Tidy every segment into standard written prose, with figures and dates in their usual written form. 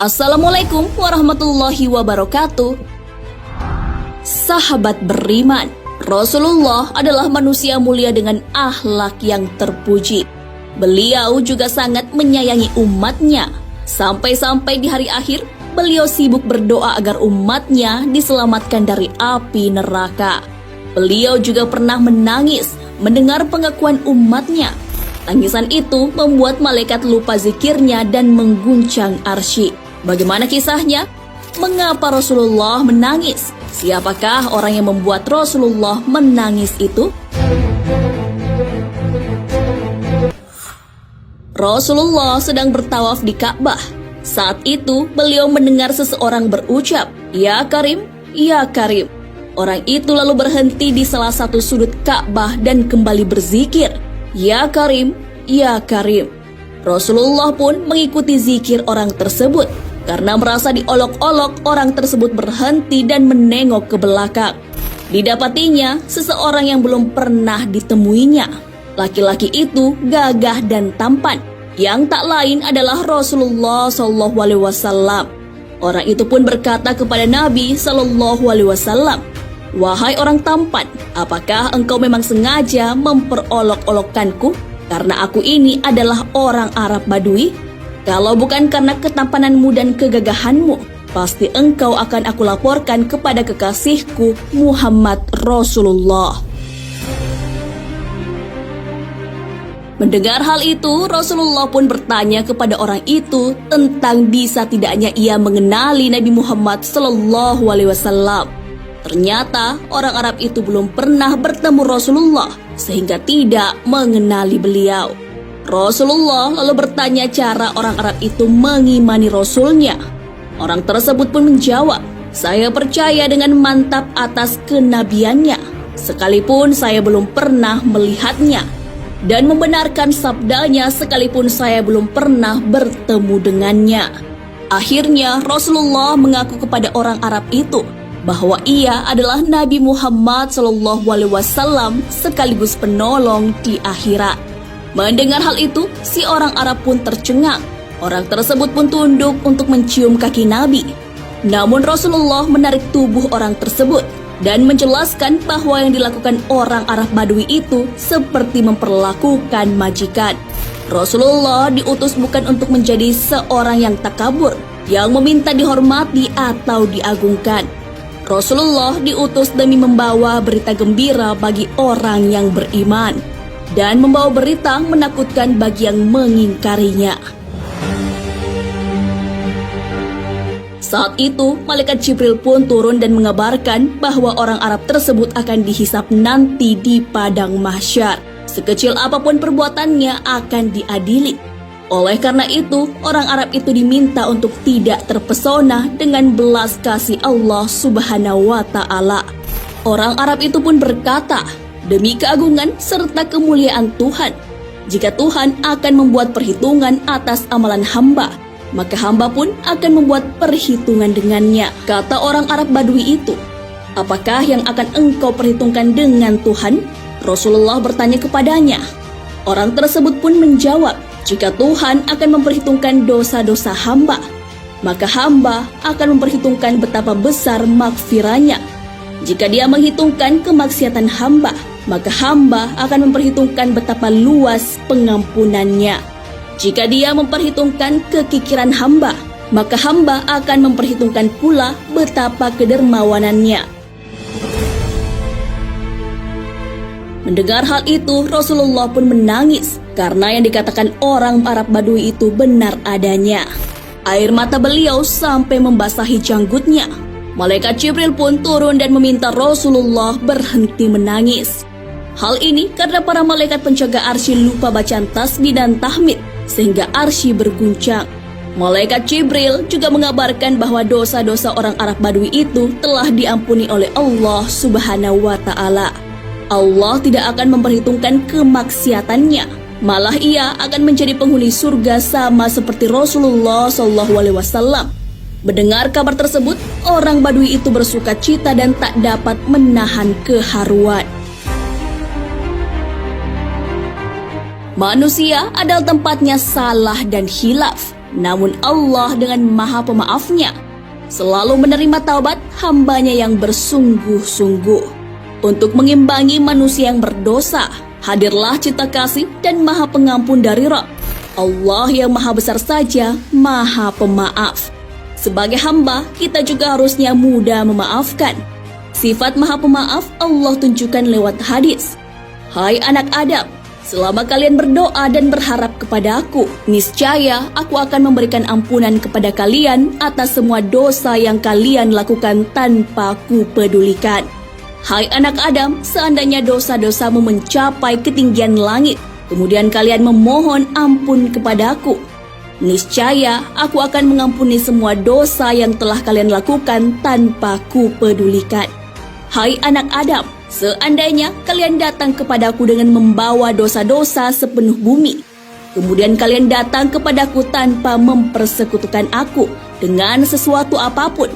Assalamualaikum warahmatullahi wabarakatuh. Sahabat beriman, Rasulullah adalah manusia mulia dengan akhlak yang terpuji. Beliau juga sangat menyayangi umatnya. Sampai-sampai di hari akhir, beliau sibuk berdoa agar umatnya diselamatkan dari api neraka. Beliau juga pernah menangis mendengar pengakuan umatnya. Tangisan itu membuat malaikat lupa zikirnya dan mengguncang arsy. Bagaimana kisahnya? Mengapa Rasulullah menangis? Siapakah orang yang membuat Rasulullah menangis itu? Rasulullah sedang bertawaf di Ka'bah. Saat itu beliau mendengar seseorang berucap, "Ya Karim, ya Karim." Orang itu lalu berhenti di salah satu sudut Ka'bah dan kembali berzikir, "Ya Karim, ya Karim." Rasulullah pun mengikuti zikir orang tersebut. Karena merasa diolok-olok, orang tersebut berhenti dan menengok ke belakang. Didapatinya seseorang yang belum pernah ditemuinya. Laki-laki itu gagah dan tampan, yang tak lain adalah Rasulullah SAW. Orang itu pun berkata kepada Nabi SAW, "Wahai orang tampan, apakah engkau memang sengaja memperolok-olokkanku? Karena aku ini adalah orang Arab Badui. Kalau bukan karena ketampananmu dan kegagahanmu, pasti engkau akan aku laporkan kepada kekasihku Muhammad Rasulullah." Mendengar hal itu, Rasulullah pun bertanya kepada orang itu tentang bisa tidaknya ia mengenali Nabi Muhammad SAW. Ternyata orang Arab itu belum pernah bertemu Rasulullah sehingga tidak mengenali beliau. Rasulullah lalu bertanya cara orang Arab itu mengimani Rasulnya. Orang tersebut pun menjawab, "Saya percaya dengan mantap atas kenabiannya, sekalipun saya belum pernah melihatnya, dan membenarkan sabdanya sekalipun saya belum pernah bertemu dengannya." Akhirnya Rasulullah mengaku kepada orang Arab itu bahwa ia adalah Nabi Muhammad SAW sekaligus penolong di akhirat. Mendengar hal itu, si orang Arab pun tercengang. Orang tersebut pun tunduk untuk mencium kaki Nabi. Namun Rasulullah menarik tubuh orang tersebut dan menjelaskan bahwa yang dilakukan orang Arab Badui itu seperti memperlakukan majikan. Rasulullah diutus bukan untuk menjadi seorang yang takabur, yang meminta dihormati atau diagungkan. Rasulullah diutus demi membawa berita gembira bagi orang yang beriman dan membawa berita menakutkan bagi yang mengingkarinya. Saat itu, malaikat Jibril pun turun dan mengabarkan bahwa orang Arab tersebut akan dihisap nanti di padang mahsyar. Sekecil apapun perbuatannya akan diadili. Oleh karena itu, orang Arab itu diminta untuk tidak terpesona dengan belas kasih Allah Subhanahu wa Ta'ala. Orang Arab itu pun berkata, "Demi keagungan serta kemuliaan Tuhan, jika Tuhan akan membuat perhitungan atas amalan hamba, maka hamba pun akan membuat perhitungan dengannya." Kata orang Arab Badui itu, "Apakah yang akan engkau perhitungkan dengan Tuhan?" Rasulullah bertanya kepadanya. Orang tersebut pun menjawab, "Jika Tuhan akan memperhitungkan dosa-dosa hamba, maka hamba akan memperhitungkan betapa besar maghfirahnya. Jika dia menghitungkan kemaksiatan hamba, maka hamba akan memperhitungkan betapa luas pengampunannya. Jika dia memperhitungkan kekikiran hamba, maka hamba akan memperhitungkan pula betapa kedermawanannya." Mendengar hal itu, Rasulullah pun menangis karena yang dikatakan orang Arab Badui itu benar adanya. Air mata beliau sampai membasahi janggutnya. Malaikat Jibril pun turun dan meminta Rasulullah berhenti menangis. Hal ini karena para malaikat penjaga arsy lupa bacaan tasbih dan tahmid sehingga arsy berguncang. Malaikat Jibril juga mengabarkan bahwa dosa-dosa orang Arab Badui itu telah diampuni oleh Allah Subhanahu wa Ta'ala. Allah tidak akan memperhitungkan kemaksiatannya, malah ia akan menjadi penghuni surga sama seperti Rasulullah SAW. Mendengar kabar tersebut, orang Badui itu bersuka cita dan tak dapat menahan keharuan. Manusia adalah tempatnya salah dan khilaf. namun Allah dengan Maha Pemaafnya selalu menerima taubat hambanya yang bersungguh-sungguh. Untuk mengimbangi manusia yang berdosa, hadirlah cinta kasih dan Maha Pengampun dari Rabb. Allah yang Maha Besar saja, Maha Pemaaf. Sebagai hamba, kita juga harusnya mudah memaafkan. Sifat Maha Pemaaf Allah tunjukkan lewat hadis. Hai anak Adam, selama kalian berdoa dan berharap kepada-Aku, niscaya Aku akan memberikan ampunan kepada kalian atas semua dosa yang kalian lakukan tanpa Ku pedulikan. Hai anak Adam, seandainya dosa-dosamu mencapai ketinggian langit, kemudian kalian memohon ampun kepada-Aku, niscaya Aku akan mengampuni semua dosa yang telah kalian lakukan tanpa Ku pedulikan. Hai anak Adam, seandainya kalian datang kepada-Aku dengan membawa dosa-dosa sepenuh bumi, kemudian kalian datang kepada-Aku tanpa mempersekutukan Aku dengan sesuatu apapun,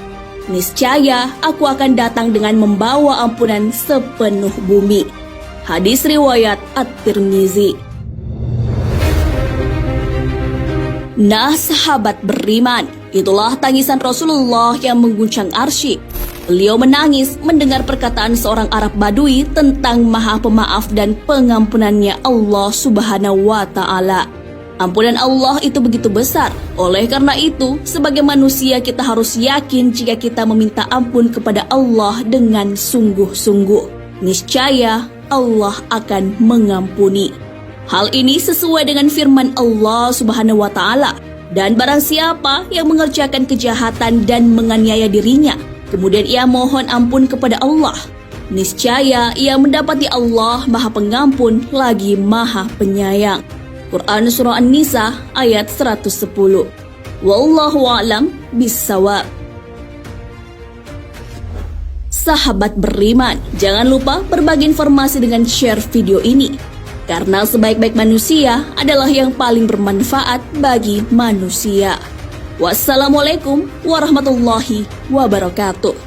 niscaya Aku akan datang dengan membawa ampunan sepenuh bumi. Hadis riwayat At-Tirmizi. Nah sahabat beriman, itulah tangisan Rasulullah yang mengguncang arsy. Beliau menangis mendengar perkataan seorang Arab Badui tentang Maha Pemaaf dan pengampunannya Allah Subhanahu wa Ta'ala. Ampunan Allah itu begitu besar. Oleh karena itu, sebagai manusia kita harus yakin jika kita meminta ampun kepada Allah dengan sungguh-sungguh. Niscaya Allah akan mengampuni. Hal ini sesuai dengan firman Allah Subhanahu wa Ta'ala. Dan barang siapa yang mengerjakan kejahatan dan menganiaya dirinya, kemudian ia mohon ampun kepada Allah, niscaya ia mendapati Allah Maha Pengampun lagi Maha Penyayang. Quran Surah An-Nisa ayat 110. Wallahu a'lam bissawab. Sahabat beriman, jangan lupa berbagi informasi dengan share video ini, karena sebaik-baik manusia adalah yang paling bermanfaat bagi manusia. Wassalamualaikum warahmatullahi wabarakatuh.